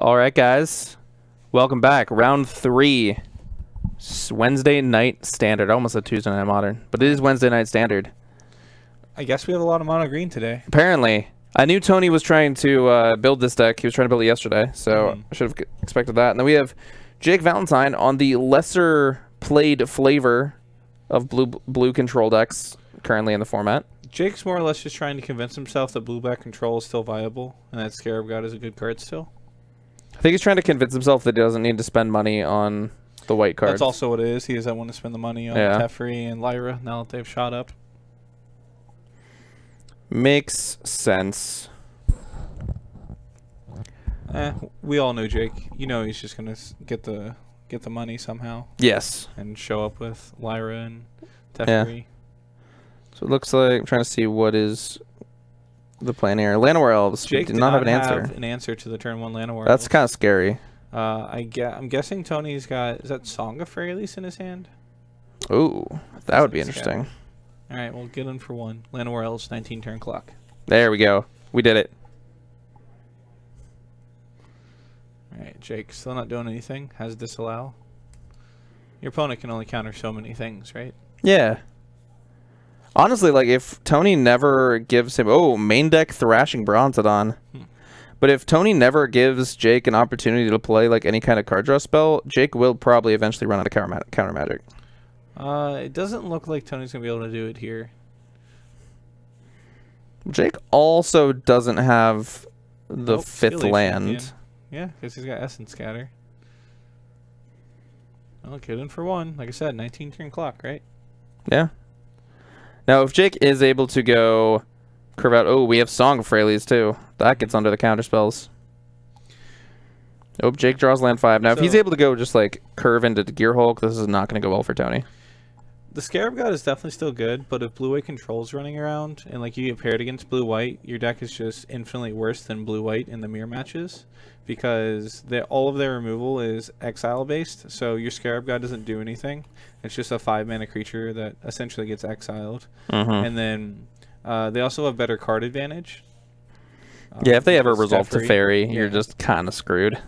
All right, guys. Welcome back. Round 3. Wednesday night standard. I almost said Tuesday night modern, but it is Wednesday night standard. I guess we have a lot of mono green today. Apparently. I knew Tony was trying to build this deck. He was trying to build it yesterday, so I should have expected that. And then we have Jake Valentine on the lesser played flavor of blue control decks currently in the format. Jake's more or less just trying to convince himself that blue-black control is still viable and that Scarab God is a good card still. I think he's trying to convince himself that he doesn't need to spend money on the white cards. That's also what it is. He doesn't want to spend the money on Teferi and Lyra now that they've shot up. Makes sense. We all know Jake. You know he's just gonna get the money somehow. Yes. And show up with Lyra and Teferi. Yeah. So it looks like I'm trying to see what is the plan here. Llanowar Elves. Jake did not have an answer to the turn 1 Llanowar. That's kind of scary. I'm guessing Tony's got, is that Song of Freyalise in his hand? Ooh, that would be interesting. All right, we'll get in for 1. Llanowar Elves, 19 turn clock. There we go. We did it. All right, Jake still not doing anything. Has disallow. Your opponent can only counter so many things, right? Yeah. Honestly, like if Tony never gives him main deck Thrashing Bronzodon. But if Tony never gives Jake an opportunity to play like any kind of card draw spell, Jake will probably eventually run out of counter magic. It doesn't look like Tony's gonna be able to do it here. Jake also doesn't have the 5th land. Yeah, because he's got Essence Scatter. I'll get in for 1. Like I said, 19 turn clock, right? Yeah. Now, if Jake is able to go curve out... we have Song of Freyalise, too. That gets under the counter spells. Jake draws land 5. Now, if he's able to go just, like, curve into the Gear Hulk, this is not going to go well for Tony. The Scarab God is definitely still good, but if blue-white control's running around, and, like, you get paired against blue-white, your deck is just infinitely worse than blue-white in the mirror matches, because all of their removal is exile-based, so your Scarab God doesn't do anything. It's just a 5-mana creature that essentially gets exiled. And then they also have better card advantage. Yeah, if they ever resolve Teferi, you're just kind of screwed.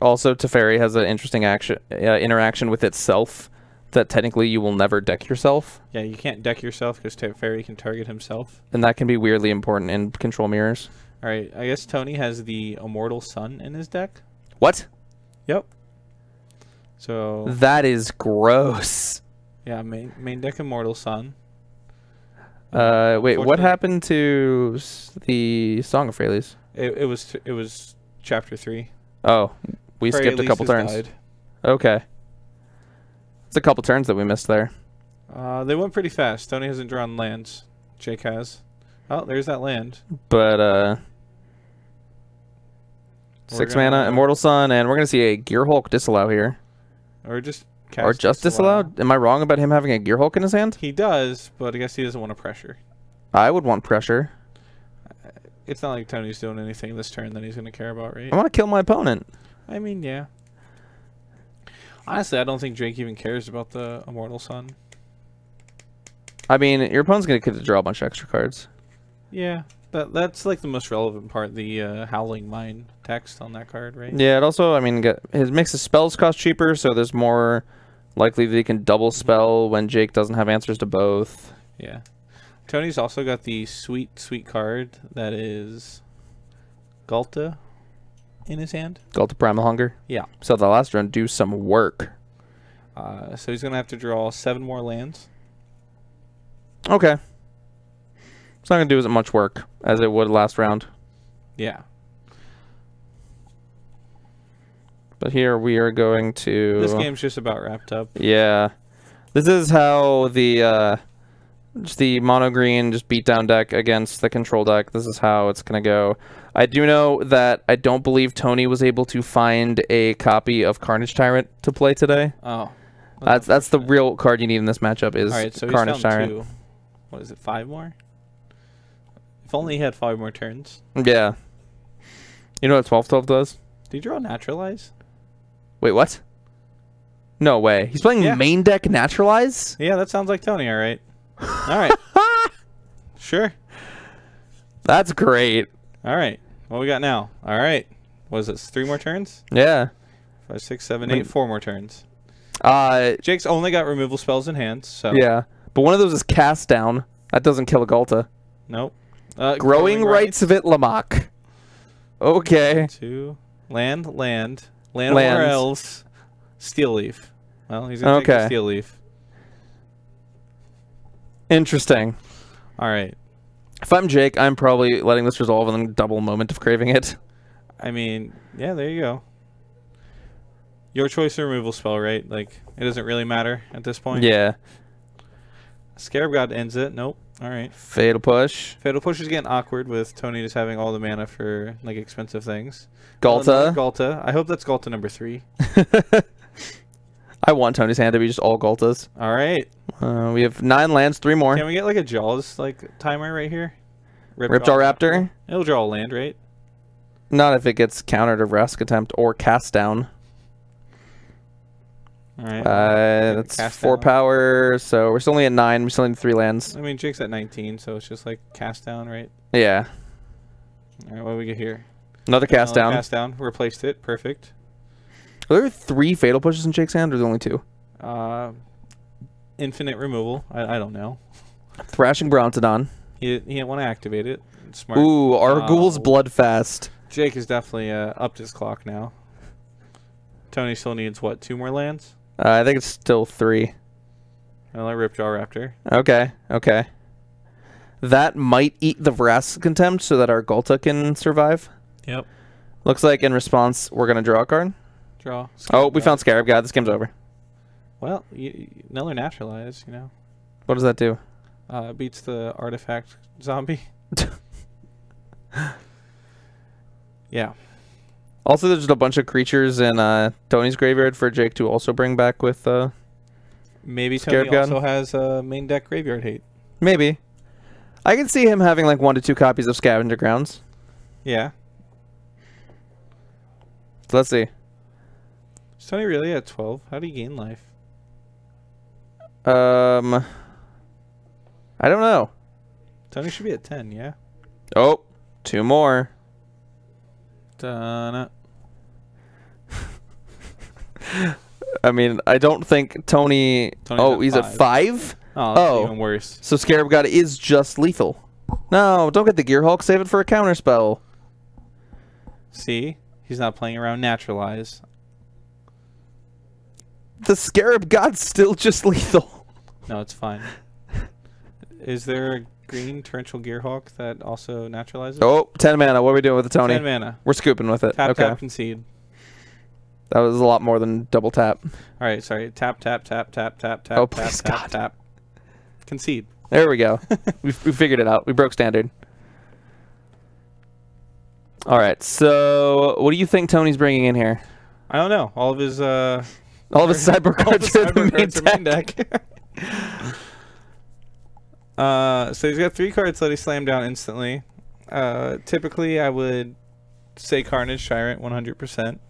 Also, Teferi has an interesting interaction with itself that technically you will never deck yourself. Yeah, you can't deck yourself because Teferi can target himself. And that can be weirdly important in control mirrors. All right, I guess Tony has the Immortal Sun in his deck. What? Yep. So that is gross. Yeah, main deck Immortal Sun. Wait, what happened to the Song of Freyalise? It was chapter 3. Oh, we skipped a couple turns. Died. Okay. It's a couple turns that we missed there. They went pretty fast. Tony hasn't drawn lands. Jake has. Oh, there's that land. But 6 mana, Immortal Sun, and we're gonna see a Gear Hulk disallow here. Or just disallowed? Am I wrong about him having a Gear Hulk in his hand? He does, but I guess he doesn't want to pressure. I would want pressure. It's not like Tony's doing anything this turn that he's gonna care about, right? I want to kill my opponent. I mean, yeah. Honestly, I don't think Jake even cares about the Immortal Sun. I mean, your opponent's gonna get to draw a bunch of extra cards. Yeah, that's like the most relevant part, the Howling Mine text on that card, right? Yeah, it also, I mean, his mix of spells cost cheaper, so there's more likely that he can double spell when Jake doesn't have answers to both. Yeah. Tony's also got the sweet card that is Ghalta in his hand. Ghalta Primal Hunger? Yeah. So the last run, do some work. So he's going to have to draw 7 more lands. Okay. It's not going to do as much work as it would last round. Yeah. But here we are going to... This game's just about wrapped up. Yeah. This is how the mono green just beatdown deck against the control deck. This is how it's going to go. I do know that I don't believe Tony was able to find a copy of Carnage Tyrant to play today. Oh. That's the real card you need in this matchup is Carnage Tyrant. 2. What is it, 5 more? If only he had 5 more turns. Yeah. You know what 12-12 does? Did you draw Naturalize? Wait, what? No way. He's playing main deck Naturalize? Yeah, that sounds like Tony, all right. All right. Sure. That's great. All right. What we got now? All right. What is this? 3 more turns? Yeah. 5, 6, 7, 8. 4 more turns. Jake's only got removal spells in hand, so. Yeah. But one of those is cast down. That doesn't kill a Galta. Nope. Growing Rights of Itlamok. Okay. 2. Land or else. Steel Leaf. Well, he's going to take the Steel Leaf. Interesting. All right. If I'm Jake, I'm probably letting this resolve and then double Moment of Craving it. I mean, yeah, there you go. Your choice of removal spell, right? Like, it doesn't really matter at this point. Yeah. Scarab God ends it. Nope. All right. Fatal Push. Fatal Push is getting awkward with Tony just having all the mana for, like, expensive things. Galta. Galta. I hope that's Galta number 3. I want Tony's hand to be just all Galtas. All right. We have 9 lands, 3 more. Can we get, like, a Jaws, like, timer right here? Ripjaw Raptor? It'll draw a land, right? Not if it gets countered a Rask Attempt or cast down. All right. That's 4 power, so we're still only at 9. We still need 3 lands. I mean, Jake's at 19, so it's just like cast down, right? Yeah. All right, what do we get here? Another cast down. Cast down. Replaced it. Perfect. Are there 3 Fatal Pushes in Jake's hand, or are there only 2? Infinite removal. I don't know. Thrashing Brontodon. He didn't want to activate it. Smart. Ooh, Argul's Bloodfast. Jake is definitely upped his clock now. Tony still needs, what, 2 more lands? I think it's still 3. Another Ripjaw Raptor. Okay, okay. That might eat the Vrask Contempt so that our Galta can survive. Yep. Looks like in response, we're going to draw a card. Draw. Oh, we found Scarab God. This game's over. Well, another Naturalize, you know. What does that do? Beats the Artifact Zombie. Yeah. Also, there's just a bunch of creatures in Tony's graveyard for Jake to also bring back with maybe Tony also has main deck graveyard hate. Maybe. I can see him having like 1 to 2 copies of Scavenger Grounds. Yeah. So let's see. Is Tony really at 12? How do you gain life? I don't know. Tony should be at 10, yeah? Oh, 2 more. Dun I mean, I don't think Tony... Tony's he's at 5? Oh, that's even worse. So Scarab God is just lethal. No, don't get the Gear Hulk. Save it for a counter spell. See? He's not playing around Naturalize. The Scarab God's still just lethal. No, it's fine. Is there a green Torrential Gearhawk that also naturalizes? Oh, 10 mana. What are we doing with it, Tony? 10 mana. We're scooping with it. Tap, tap, concede. That was a lot more than double tap. All right, sorry. Tap, tap, tap, tap, tap, tap, oh, tap, tap, tap. Concede. There we go. we figured it out. We broke standard. All right, so what do you think Tony's bringing in here? I don't know. All of his cyber cards are the main deck. So he's got 3 cards that he slammed down instantly. Typically, I would say Carnage Tyrant 100%.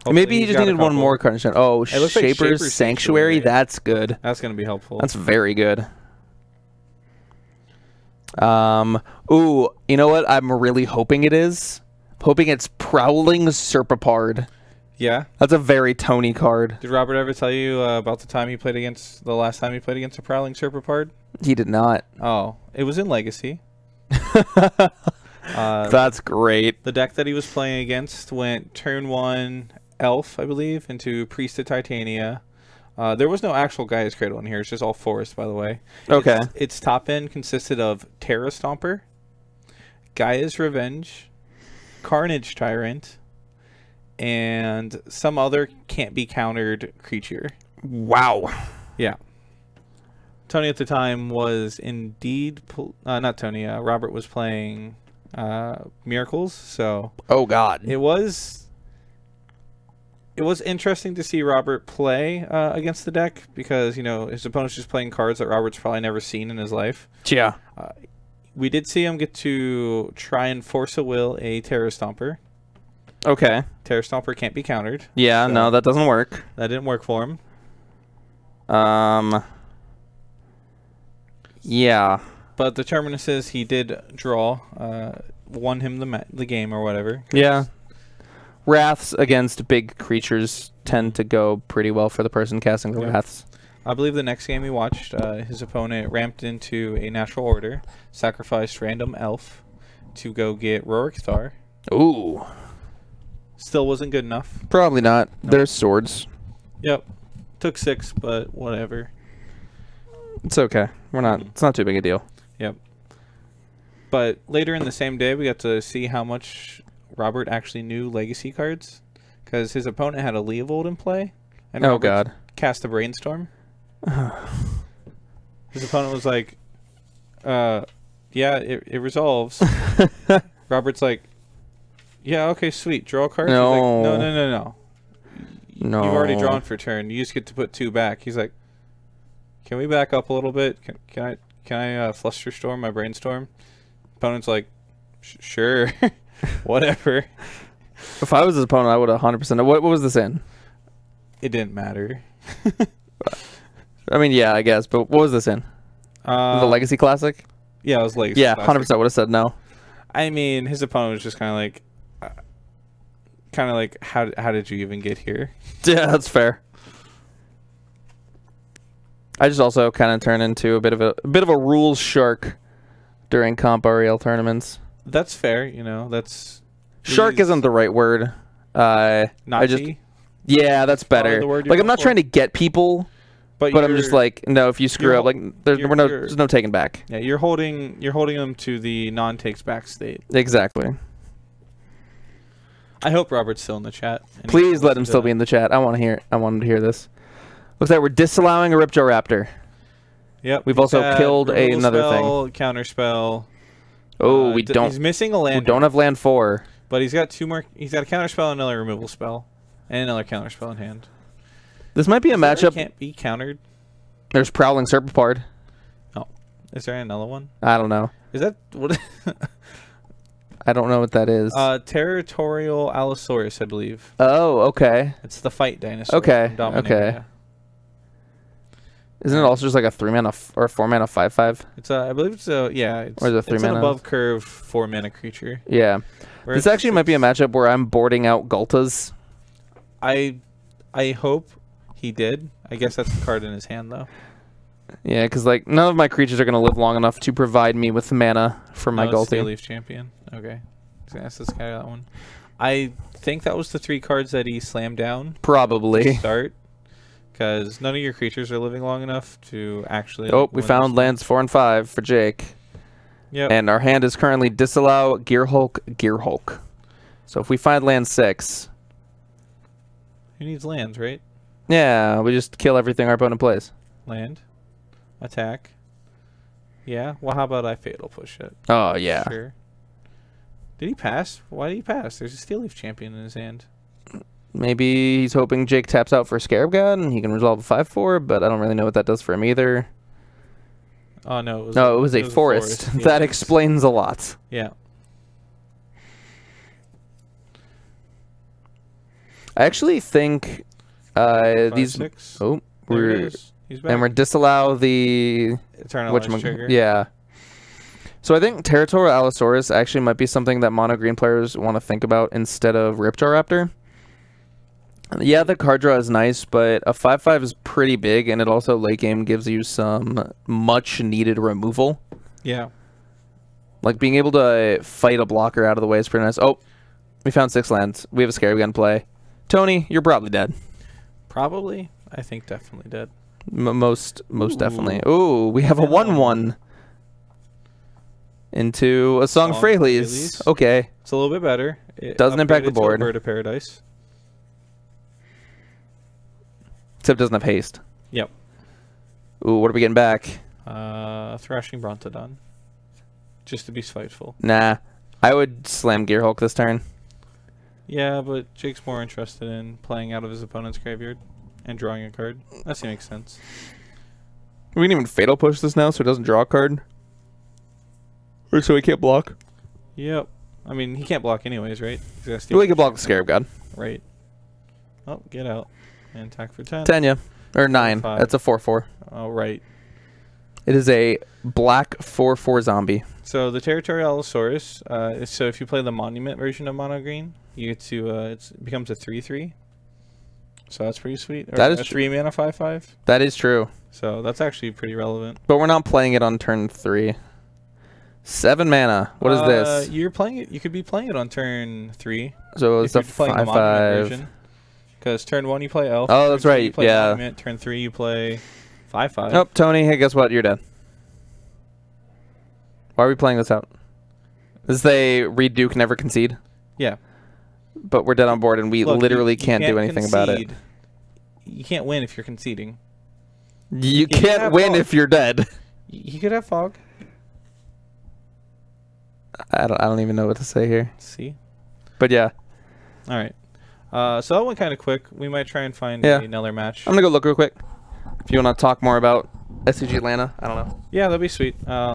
Maybe he just needed 1 more Carnage. Oh, Shaper's like Shaper's Sanctuary. That's good. That's going to be helpful. That's very good. Ooh, you know what? I'm really hoping it is. Hoping it's Prowling Serpapard. Yeah. That's a very Tony card. Did Robert ever tell you about the last time he played against a Prowling Serpapard? He did not. Oh, it was in Legacy. That's great. The deck that he was playing against went turn 1 Elf, I believe, into Priest of Titania. There was no actual Gaia's Cradle in here. It's just all forest, by the way. Okay. Its top end consisted of Terra Stomper, Gaia's Revenge, Carnage Tyrant, and some other can't-be-countered creature. Wow. Yeah. Tony at the time was indeed... not Tony. Robert was playing Miracles, so... Oh, God. It was interesting to see Robert play against the deck because, you know, his opponent's just playing cards that Robert's probably never seen in his life. Yeah. We did see him get to try and force a will a Terror Stomper. Okay. Terror Stomper can't be countered. Yeah, so no, that doesn't work. That didn't work for him. Yeah. But the terminus is he did draw won him the game or whatever. Yeah. Wraths against big creatures tend to go pretty well for the person casting the Wraths. I believe the next game we watched, his opponent ramped into a natural order, sacrificed random elf to go get Rorik Thar. Ooh. Still wasn't good enough. Probably not. Nope. There's swords. Yep. Took 6, but whatever. It's okay. We're not. It's not too big a deal. Yep. But later in the same day, we got to see how much Robert actually knew Legacy cards, because his opponent had a Leovold in play, and Oh Robert God. cast a Brainstorm. His opponent was like, yeah, it resolves. Robert's like, yeah, okay, sweet. Draw a card? No. He's like, no. No. You've already drawn for turn. You just get to put 2 back. He's like, can we back up a little bit? Can I Flusterstorm my Brainstorm? Opponent's like, sure. Whatever. If I was his opponent, I would 100%. What was this in? It didn't matter. I mean, yeah, I guess. But what was this in? The Legacy Classic? Yeah, it was Legacy. Yeah, Classic. 100% would have said no. I mean, his opponent was just kind of like, how did you even get here? Yeah, that's fair. I just also kind of turn into a bit of a rules shark during comp REL tournaments. That's fair, you know. That's shark isn't the right word. Nazi. Yeah, that's better. The word like I'm not trying to get people, but I'm just like, no, if you screw up, like there's no taking back. Yeah, you're holding them to the non-takes back state. Exactly. I hope Robert's still in the chat. Please let him still be in the chat. I want him to hear this. Looks like we're disallowing a Ripjaw Raptor. Yep. We've also killed another thing. Counter spell. Oh, we don't. He's missing a land. We don't have land 4. But he's got 2 more. He's got a counter spell, and another removal spell, and another counter spell in hand. This might be a matchup. Can't be countered. There's Prowling Serpapard. Oh, is there another one? I don't know. Is that what? I don't know what that is. Territorial Allosaurus, I believe. Oh, okay. It's the fight dinosaur. Okay. Okay. Isn't it also just like a 3 mana or 4 mana 5/5? It's I believe it's yeah. It's, or is it 3 it's mana? an above curve 4 mana creature. Yeah. This actually might be a matchup where I'm boarding out Gultas. I hope he did. I guess that's the card in his hand though. Yeah, because like none of my creatures are going to live long enough to provide me with mana for my Gulty. Steel Leaf Champion. Okay. That's this guy that one. I think that was the 3 cards that he slammed down. Probably. To start. Because none of your creatures are living long enough to actually... Oh, we found lands 4 and 5 for Jake. Yep. And our hand is currently disallow, Gear Hulk. So if we find land 6... He needs lands, right? Yeah, we just kill everything our opponent plays. Land. Attack. Yeah, well how about I Fatal Push it? Oh, yeah. Sure. Did he pass? Why did he pass? There's a Steel Leaf Champion in his hand. Maybe he's hoping Jake taps out for Scarab God and he can resolve a 5/4, but I don't really know what that does for him either. Oh, no. It was a forest. Yeah. That explains a lot. Yeah. I actually think 5, these... 6. Oh, He's back. and we're disallow the... Eternalized trigger. Yeah. So I think Territorial Allosaurus actually might be something that mono green players want to think about instead of Ripjaw Raptor. Yeah, the card draw is nice, but a 5/5 is pretty big, and it also late game gives you some much needed removal. Yeah. Like being able to fight a blocker out of the way is pretty nice. Oh, we found 6 lands. We have a Scarab God play. Tony, you're probably dead. Probably. I think definitely dead. Most definitely. Ooh, we have a 1/1 into a Song of Freyalise. Okay. It's a little bit better. It doesn't impact the board. Bird of Paradise. Except it doesn't have haste. Yep. Ooh, what are we getting back? Thrashing Brontodon. Just to be spiteful. Nah. I would slam Gear Hulk this turn. Yeah, but Jake's more interested in playing out of his opponent's graveyard and drawing a card. That makes sense. We can even Fatal Push this now so it doesn't draw a card. Or so he can't block. Yep. I mean, he can't block anyways, right? Well, he can block the Scarab God. Right. Oh, get out. And attack for 10. 10, yeah. Or 9. 5. That's a 4/4. Oh, right. It is a black 4/4 zombie. So the Territorial Allosaurus. So if you play the Monument version of Mono Green, you get to it becomes a 3/3. So that's pretty sweet. Or That is a 3-mana 5/5. That is true. So that's actually pretty relevant. But we're not playing it on turn 3. 7 mana. What is this? You're playing it. You could be playing it on turn 3. So it's a 5/5. Because turn 1 you play Elf. Oh, that's right. You play Yeah. Monument. Turn 3 you play 5/5. Oh, Tony. Hey, guess what? You're dead. Why are we playing this out? This is a read Duke, never concede. Yeah. But we're dead on board, and we Look, literally you can't do anything about it. concede. You can't win if you're conceding. You can can't have win fog. if you're dead. You could have fog. I don't even know what to say here. See? But yeah. All right. So that went kind of quick. We might try and find another match. I'm going to go look real quick. If you want to talk more about SCG Atlanta, I don't know. Yeah, that'd be sweet.